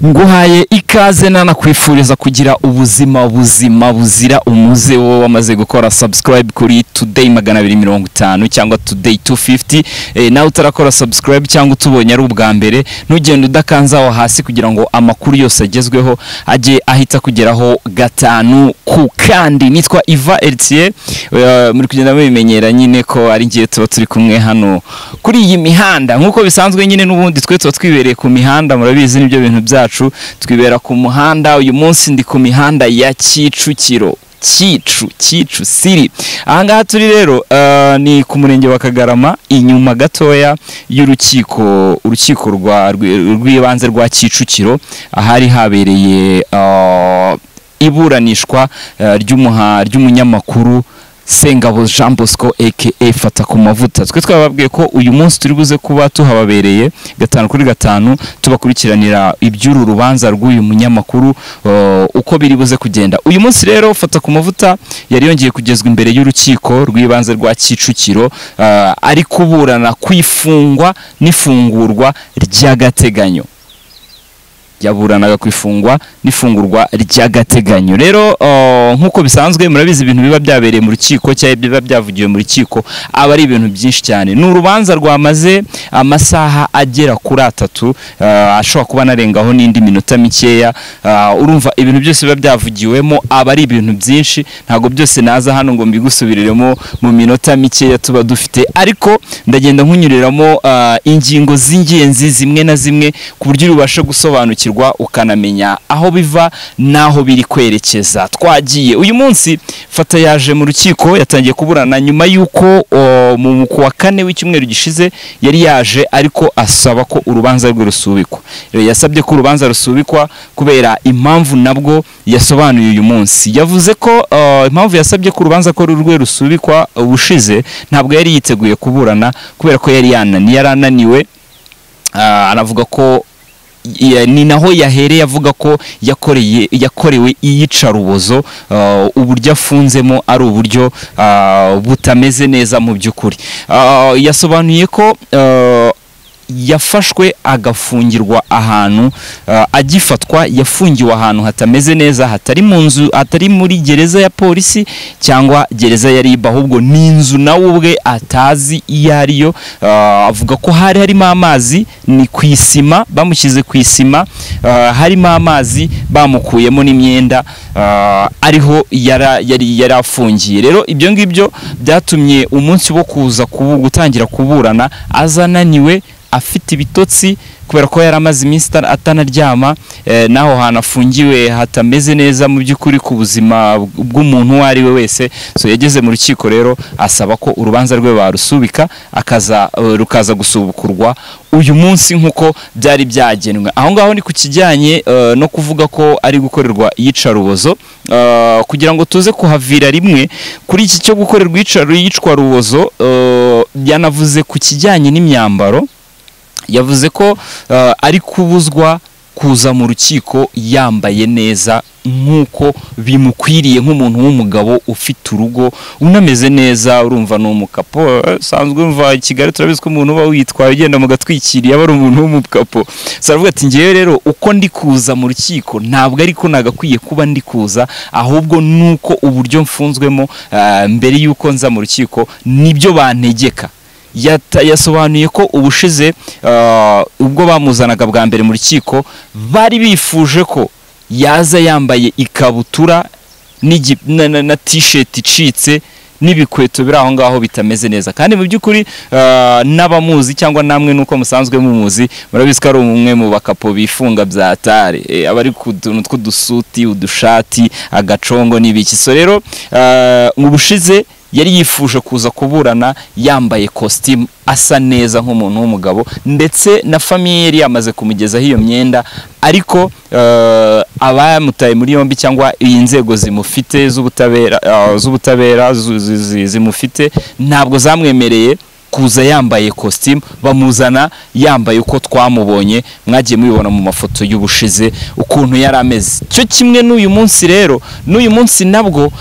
nguhaye ikaze nanakwifuriza kugira ubuzima buzira umuze wowe wamaze gukora subscribe kuri Today 250 cyangwa Today 250 nawe utarakora subscribe cyangwa utubonye ari ubwa mbere ntugende udakanza aho hasi kugira ngo amakuru yose agezweho aje ahita kugeraho gatanu ku kandi. Nitwa Iva Eltier, muri kugenda mubimenyera nyine ko ari ngiye tuba turi kumwe hano kuri iyi mihanda nkuko bisanzwe nyine n'ubundi twe tuba twibereye ku mihanda, murabizi nibyo bintu byacu twibera ku muhanda. Uyu munsi ndi ku mihanda ya Kicukiro, Kicu City. Ahangaha turi rero ni ku murenge wa Kagarama, inyuma gatoya y'urukiko rw'ibanze rwa Kicukiro, ahari habereye iburanishwa ry'umunyamakuru Sengabo Jean Bosco aka Fata ku mavuta. Twe twababwiye ko uyu munsi turi buze kuba tuhababereye gatanu kuri gatanu tubakurikiranira iby'uru rubanza rw'uyu munyamakuru uko biri buze kugenda. Uyu munsi rero Fata ku mavuta yari yongeye kugezwa imbere y'urukiko rw'ibanze rwa Kicukiro, ari kuburana kwifungwa n'ifungurwa ry'agateganyo. Yaburanaga kwifungwa n'ifungurwa ry'agateganyo. Rero nkuko bisanzwe murabizi ibintu biba byabereye mu rukiko cyangwa biba byavugiwe mu rukiko aba ari ibintu byinshi cyane. Ni urubanza rwamaze amasaha agera kuri 3, ashobora kuba narengaho n'indi minota mikeya. Urumva ibintu byose biba byavugiwemo aba ari ibintu byinshi, ntago byose naza hano ngo mbigusubiriremo mu minota mikeya tuba dufite, ariko ndagenda nkunyuriramo ingingo z'ingenzi zimwe na zimwe ku buryo ubasha gusobanukira ukanamenya aho biva naho biri kwerekeza. Twagiye uyu munsi Fata yaje mu rukiko, yatangiye kuburana nyuma yuko mu kuwa 4 w'icyumweru gishize yari yaje ariko asaba ko urubanza rwe rusubikwa. Yasabye ko urubanza rusubikwa kubera impamvu nabwo yasobanuye uyu munsi. Yavuze ko impamvu yasabye ko urubanza ko rwe rusubikwa ubushize ntabwo yari yiteguye kuburana kubera ko yari yarananiwe. Anavuga ko ni naho yahereye avuga ko yakorewe iyicarubozo, uburyo afunzemo ari uburyo butameze neza mu by'ukuri. Yasobanuye ko yafashwe agafungirwa ahantu, agifatwa yafungiwe ahantu hatameze neza, hatari mu nzu, atari muri gereza ya polisi cyangwa gereza ya RIB, ahubwo ni inzu nawe ubwe atazi iyo ariyo. Avuga ko harimo amazi, ni ku isima, bamushyize ku isima, harimo amazi, bamukuyemo n'imyenda, ariho yari afungiye. Rero ibyo ngibyo byatumye umunsi wo kuza gutangira kuburana azananiwe, afite ibitotsi kubera ko yari amaze iminsi atanaryama, naho hantu afungiwe hatameze neza mu by'ukuri ku buzima bw'umuntu uwo ari we wese. So yageze mu rukiko rero asaba ko urubanza rwe barusubika, rukaza gusubukurwa uyu munsi nkuko byari byagenwe. Aho ngaho ni ku kijyanye no kuvuga ko ari gukorerwa iyicarubozo. Kugira ngo tuze kuhavira rimwe kuri iki cyo gukorerwa iyicwarubozo, yanavuze ku kijyanye n'imyambaro. Yavuze ko ari kubuzwa kuza mu rukiko yambaye neza nkuko bimukwiriye nk'umuntu w'umugabo ufite urugo unameze neza. Urumva no mukapo sanzwe, umva i Kigali turabizi ko umuntu uba witwaye ugenda mu gatwikiriye aba ari umuntu w'umukapo. Saravuga ati ngiye rero uko ndi kuza mu rukiko ntabwo ariko nagakwiye kuba ndi kuza, ahubwo nuko uburyo mfunzwemo mbere yuko nza mu rukiko nibyo bantegeka. Yasobanuye ko ubushize ubwo bamuzanaga bwa mbere mu rukiko bari bifuje ko yaza yambaye ikabutura na t-shirt icitse n'ibikweto biri aho ngaho bitameze neza, kandi mu by'ukuri n'abamuzi cyangwa namwe nuko musanzwe mumuzi murabizi ko ari umwe mu bakapo bifunga bya tare, abari ku tuntu tw'udusuti, udushati, agacongo n'ibiki. So rero mu bushize yari yifuje kuza kuburana yambaye costume, asa neza nk'umuntu w'umugabo, ndetse na famille yari yamaze kumugezaho iyo myenda, ariko abamutaye muri yombi cyangwa inzego zimufite z'ubutabera zimufite ntabwo zamwemereye kuza yambaye costume, bamuzana yambaye uko twamubonye mwagiye mubibona mu mafoto y'ubushize ukuntu yari ameze. Cyo kimwe n'uyu munsi rero, n'uyu munsi nabwo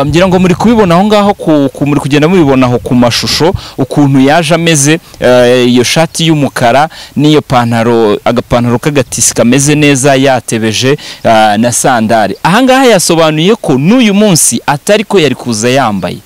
ngira ngo muri kubibona aho ngaho muri kugenda mubibona aho ku mashusho ukuntu yaje ameze, iyo shati y'umukara n'iyo pantaro, agapantaro k'agatisi kameze neza yatebeje na sandari. Aha ngaha yasobanuye ko n'uyu munsi atari ko yari kuza yambaye,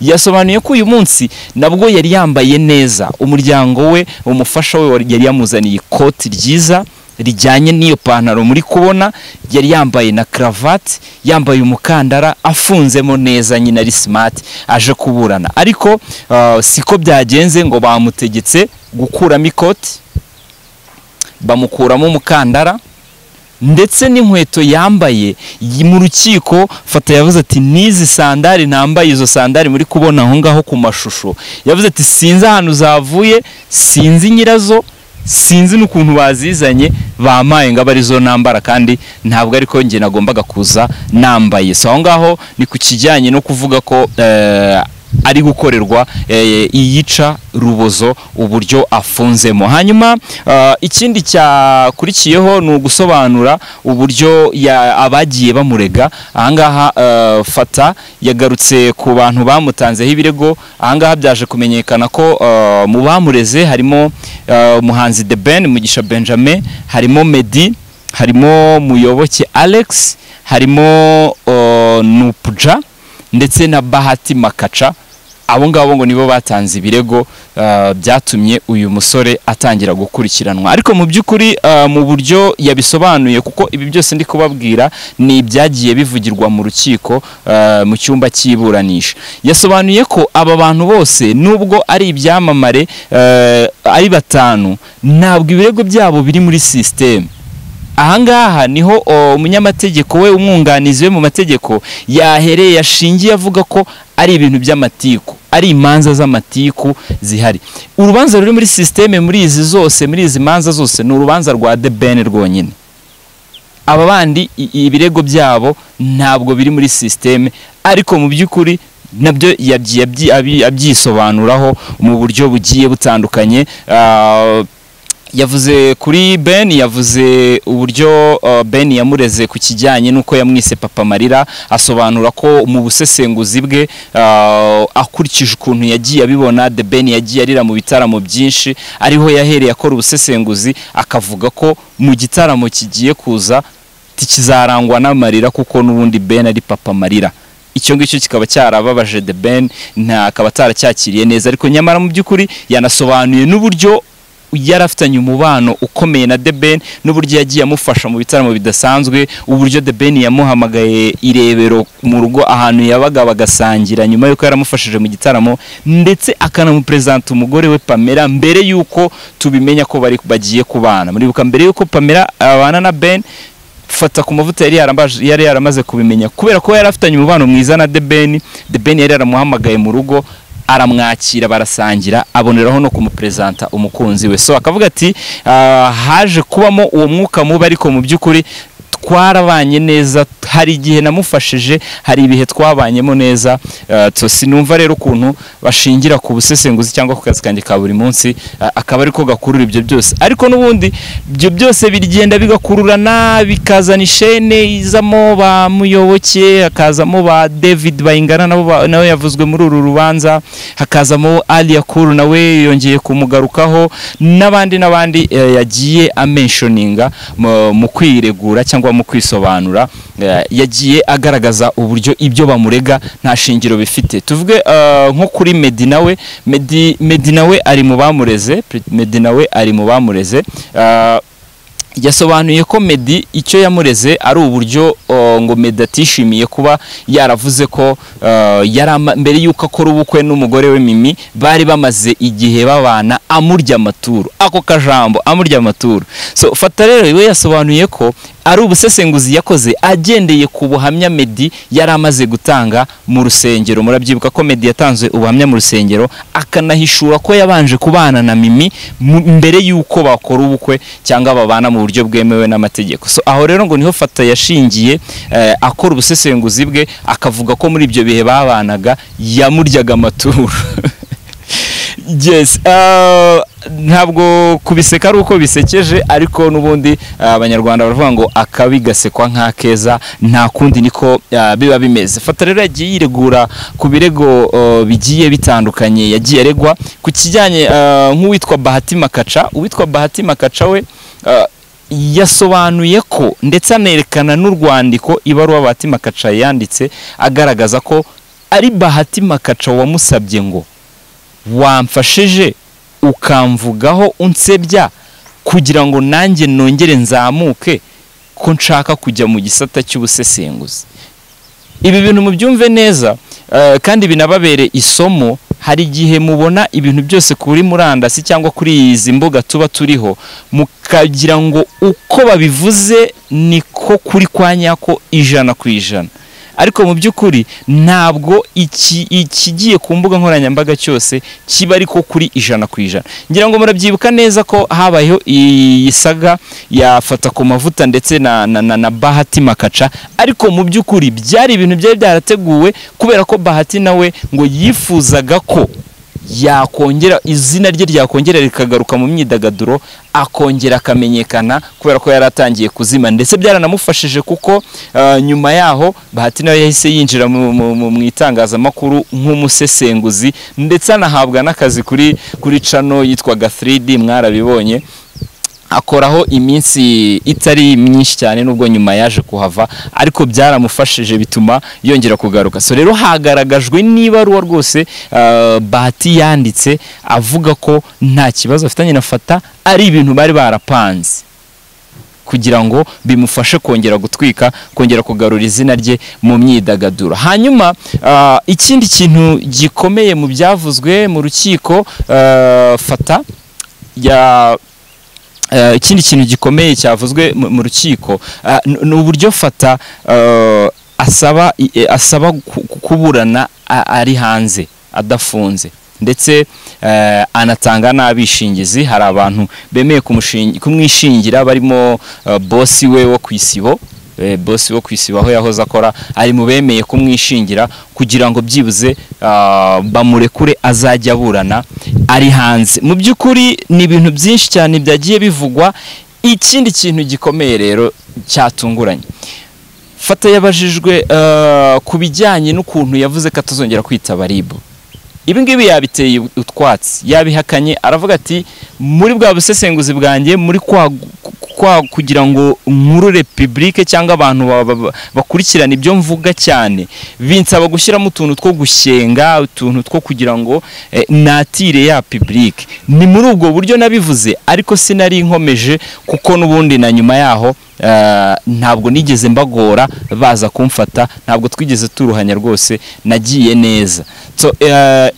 yasobanuye ko uyu munsi nabwo yari yambaye neza. Umuryango we, umufasha we yari yamuzaniye ikoti ryiza rijyanye n'iyo pantaro muri kubona, yari yambaye na cravate, yambaye umukandara afunzemo neza, nyine ari smart aje kuburana. Ariko siko byagenze, ngo bamutegetse gukuramo ikoti, bamukuramo umukandara ndetse n'inkweto yambaye. Mu rukiko Fata yavuze ati nizi sandari nambaye, izo sandari muri kubona aho ngaho ku mashusho, yavuze ati sinzi ahantu zavuye, sinzi nyirazo, sinzi n'ukuntu bazizanye, bamaye ngo abarizo nambara kandi ntabwo ariko nge nagombaga kuza nambaye. So aho ngaho ni ku kijyanye no kuvuga ko ari gukorerwa iyica rubozo uburyo afunzemo. Hanyuma ikindi cyakurikiyeho ni ugusobanura uburyo abagiye bamurega. Ahangaha Fata yagarutse ku bantu bamutanzeho ibirego. Ahangaha byaje kumenyekana ko mu bamureze harimo umuhanzi The Ben, Mugisha Benjamin, harimo Meddy, harimo Muyoboke Alex, harimo Nupja ndetse na Bahati Makaca. Abo ngabo ngo nibo batanze ibirego byatumye uyu musore atangira gukurikiranwa. Ariko mu by'ukuri mu buryo yabisobanuye, kuko ibi byose ndi kubabwira ni ibyagiye bivugirwa mu rukiko mu cyumba cy'iburanisha, yasobanuye ko aba bantu bose nubwo ari ibyamamare ari batanu, ntabwo ibirego byabo biri muri system. Ahangaha niho umunyamategeko we, umwunganizi we mu mategeko, yahereye yashingiye avuga ko ari ibintu by'amatiku, ari imanza z'amatiku zihari. Urubanza ruri muri systeme muri izi zose, muri izi manza zose, ni urubanza rwa The Ben rwonyine. Aba bandi ibirego byabo ntabwo biri muri systeme, ariko mu by'ukuri nabyo abyisobanuraho mu buryo bugiye butandukanye. Yavuze kuri Ben, yavuze uburyo Ben yamureze ku kijyanye nuko yamwise Papa Marira, asobanura ko mu busesenguzi bwe akurikije ukuntu yagiye abibona, The Ben yagiye arira mu bitaramo byinshi, ariho yahereye akora ubusesenguzi, akavuga ko mu gitaramo kigiye kuza tikizarangwa n'amarira kuko n'ubundi Ben ari Papa Marira. Icyo ngicyo kikaba cyarababaje The Ben, akaba ataracyakiriye neza. Ariko nyamara mu by'ukuri yanasobanuye n'uburyo yarafitanye umubano ukomeye na The Ben, n'uburyo yagiye amufasha mu bitaramo bidasanzwe, uburyo The Ben yamuhamagaye irebero mu rugo ahantu yabaga bagasangira nyuma yuko yaramufashije mu gitaramo, ndetse akanamupresenta umugore we Pamela mbere yuko tubimenya ko bagiye kubana. Muribuka mbere yuko Pamela abana na Ben, Fata ku mavuta yari yaramaze kubimenya kubera ko yarafitanye umubano mwiza na The Ben. The Ben yari yaramuhamagaye mu rugo, aramwakira, barasangira, aboneraho no kumupresenta umukunzi we. So akavuga ati haje kubamo uwo mwuka mubi, ariko mu by'ukuri twarabanye neza, hari igihe namufashije, hari ibihe twabanyemo neza. Sinumva rero ukuntu bashingira ku busesenguzi cyangwa ku kazi kanjye ka buri munsi akaba ariko gakurura ibyo byose. Ariko n'ubundi ibyo byose bigenda bigakururana, bikazana ishene izamo ba Muyoboke, hakazamo ba David Bayingana nawe yavuzwe muri uru rubanza, hakazamo Ali Yakuru nawe yongeye kumugarukaho, n'abandi yagiye amentioninga mu kwiregura cyangwa mu kwisobanura. Yagiye agaragaza uburyo ibyo bamurega nta shingiro bifite. Tuvuge nko kuri Meddy nawe, Meddy nawe ari mu bamureze, Meddy nawe ari mu bamureze. Yasobanuye ko Meddy icyo yamureze ari uburyo ngo Meddy atishimiye kuba yaravuze ko mbere yuko akora ubukwe n'umugore we Mimi bari bamaze igihe babana, amurya amaturu. Ako kajambo amurya amaturu. So Fata rero we yasobanuye ko ari ubusesenguzi yakoze agendeye ku buhamya Meddy yari amaze gutanga mu rusengero. Murabyibuka ko Meddy yatanze ubuhamya mu rusengero, akanahishura ko yabanje kubana na Mimi mbere yuko bakora ubukwe cyangwa babana mu buryo bwemewe n'amategeko. So aho rero ngo niho Fata yashingiye akora ubusesenguzi bwe, akavuga ko muri ibyo bihe babanaga yamuryaga amaturu. yes, ntabwo kubiseka ari uko bisekeje, ariko n'ubundi abanyarwanda baravuga ngo akabi gasekwa nk'akeza, nta kundi niko biba bimeze. Fata rero yagiye yiregura ku birego bigiye bitandukanye yagiye aregwa ku kijyanye nk'uwitwa Bahati Makaca. Uwitwa Bahati Makaca we yasobanuye ko ndetse anerekana n'urwandiko ibaruwa Bahati Makaca yanditse agaragaza ko ari Bahati Makaca wamusabye ngo wamfashije ukamvugaho unsebya kugira ngo nanjye nongere nzamuke ko nshaka kujya mu gisata cy'ubusesenguzi. Ibi bintu mubyumve neza kandi binababere isomo. Hari igihe mubona ibintu byose kuri murandasi cyangwa kuri izi mbuga tuba turiho mukagira ngo uko babivuze niko kuri kwa nyako 100%, ariko mu by'ukuri ntabwo ikigiye ku mbuga nkoranyambaga cyose kiba ariko kuri 100%. Ngira ngo murabyibuka neza ko habayeho isaga yafata ku mavuta ndetse na Bahati Makaca, ariko mu by'ukuri byari ibintu byari byarateguwe kubera ko Bahati nawe ngo yifuzaga ko yakongera izina rye ryakongera rikagaruka mu myidagaduro, akongera akamenyekana kubera ko yaratangiye kuzima, ndetse byaranamufashije kuko nyuma yaho Bahati nawe yahise yinjira mu itangazamakuru nk'umusesenguzi, ndetse anahabwa n'akazi kuri channel yitwaga 3D, mwarabibonye akoraho iminsi itari myinshi cyane nubwo nyuma yaje kuhava, ariko byaramufashije bituma yongera kugaruka. So rero hagaragajwe nibaruwa rwose Bahati yanditse avuga ko nta kibazo afitanye na Fata, ari ibintu bari barapanze kugira ngo bimufashe kongera gutwika, kongera kugarura izina rye mu myidagaduro. Hanyuma ikindi kintu gikomeye mu byavuzwe mu rukiko, Fata ya ikindi kintu gikomeye cyavuzwe mu rukiko ni uburyo Fata asaba kuburana ari hanze adafunze, ndetse anatanga n'abishingizi. Hari abantu bemeye kumwishingira barimo bosi we wo kwisibo, bosi wo kwisiba aho yahoze akora, ari mu bemeye kumwishingira kugira ngo byibuze bamurekure azajya aburana ari hanze. Mu by'ukuri ni ibintu byinshi cyane byagiye bivugwa. Ikindi kintu gikomeye rero cyatunguranye, Fata yabajijwe ku bijyanye n'ukuntu yavuze ko atazongera kwitaba RIB. Ibi ngibi yabiteye utwatsi, yabihakanye, aravuga ati muri bwa busesenguzi bwanjye muri kugira ngo nkuru republique cyangwa abantu bakurikirana ibyo mvuga cyane, binsaba gushyiramo utuntu two gushyenga, utuntu two kugira ngo natire ya publique. Ni muri ubwo buryo nabivuze, ariko sinari inkomeje kuko nubundi na nyuma yaho ntabwo nigeze mbagora baza kumfata, ntabwo twigeze turuhanya rwose, nagiye neza. So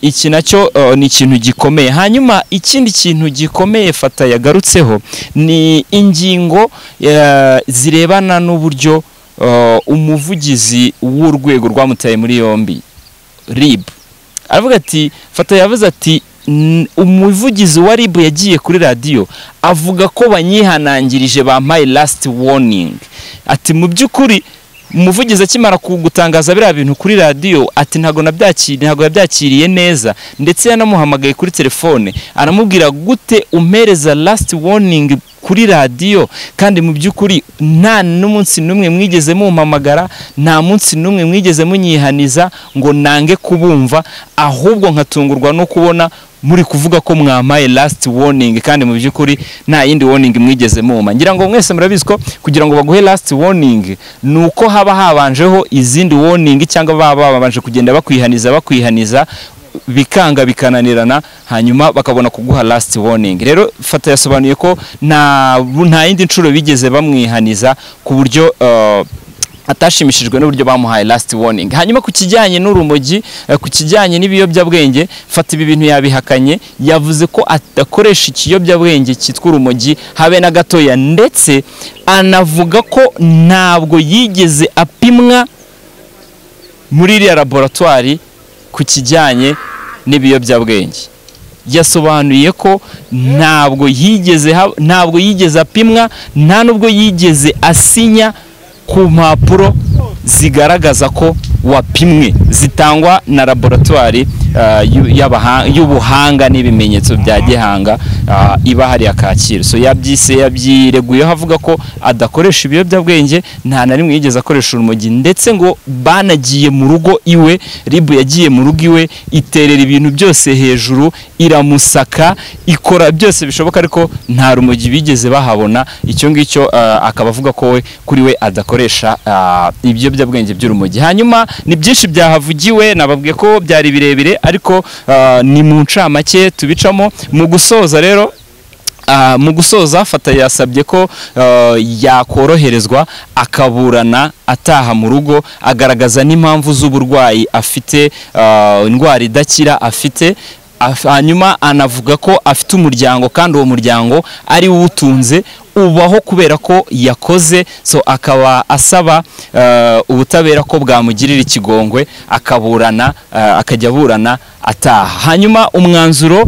iki nacyo ni ikintu gikomeye. Hanyuma ikindi kintu gikomeye Fata yagarutseho ni ingingo zirebana n'uburyo umuvugizi w'urwego rwamutaye muri yombi RIB. Aravuga ati, Fata yavuze ati umuvugizi wa RIB yagiye kuri radio avuga ko banyihanangirije bampaye last warning. Ati mu by'ukuri umuvugizi akimara kugutangaza biriya bintu kuri radio, ati ntago yabyakiriye neza, ndetse yanamuhamagaye kuri telefone aramubwira gute umpereza last warning kuri radio, kandi mu by'ukuri nta n'umunsi numwe mwigeze mumpamagara, nta munsi numwe mwigeze munyihaniza ngo nange kubumva, ahubwo nkatungurwa no kubona muri kuvuga ko mwamaye last warning, kandi mu by'ukuri nta yindi warning mwigeze muma. Ngira ngo mwese murabizi ko kugira ngo baguhe last warning nuko haba habanjeho izindi warning, cyangwa babanje kugenda bakwihaniza bikanga bikananirana, hanyuma bakabona kuguha last warning. Rero Fata yasobanuye ko nta yindi nshuro bigeze bamwihaniza ku buryo atashimishijwe n'uburyo bamuhaye last warning. Hanyuma ku kijyanye n'urumogi, ku kijyanye n'ibiyobyabwenge, Fata ibi bintu yabihakanye, yavuze ko adakoresha ikiyobyabwenge cyitwa urumogi habe na gatoya, ndetse anavuga ko ntabwo yigeze apimwa muri iriya laboratoire ku kijyanye n'ibiyobyabwenge. Yasobanuye ko ntabwo yigeze apimwa, nta nubwo yigeze asinya ku mpapuro zigaragaza ko wapimwe zitangwa na laboratoire y'ubuhanga n'ibimenyetso bya gihanga iba hari Kacyiru. So yabyireguyeho avuga ko adakoresha ibiyobyabwenge, nta na rimwe yigeze akoresha urumogi, ndetse ngo banagiye mu rugo iwe, ribu yagiye mu rugo iwe iterera ibintu byose hejuru, iramusaka, ikora byose bishoboka, ariko nta rumogi bigeze bahabona. Icyo ngicyo akaba avuga ko we kuri we adakoresha ibiyobyabwenge by'urumogi. Hanyuma ni byinshi byahavugiwe, nababwiye ko byari birebire, ariko ni mu ncamake tubicamo. Mu gusoza rero, mu gusoza Fata yasabye ko yakoroherezwa akaburana ataha mu rugo, agaragaza n'impamvu z'uburwayi afite, indwara idakira afite. Hanyuma anavuga ko afite umuryango, kandi uwo muryango ari uwutunze, ubaho kubera ko yakoze. So akaba asaba ubutabera ko bwamugirira ikigongwe akaburana, akajya aburana ataha. Hanyuma umwanzuro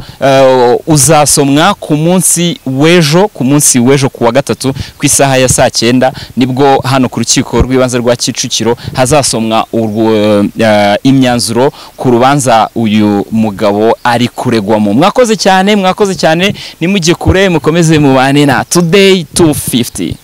uzasomwa ku munsi w'ejo, ku wa gatatu ku isaha ya 9 nibwo hano ku rukiko rw'ibanze rwa Kicukiro hazasomwa imyanzuro ku rubanza uyu mugabo ari kuregwamo. Mwakoze cyane, nimujye kure, mukomeze mubane na Today 250.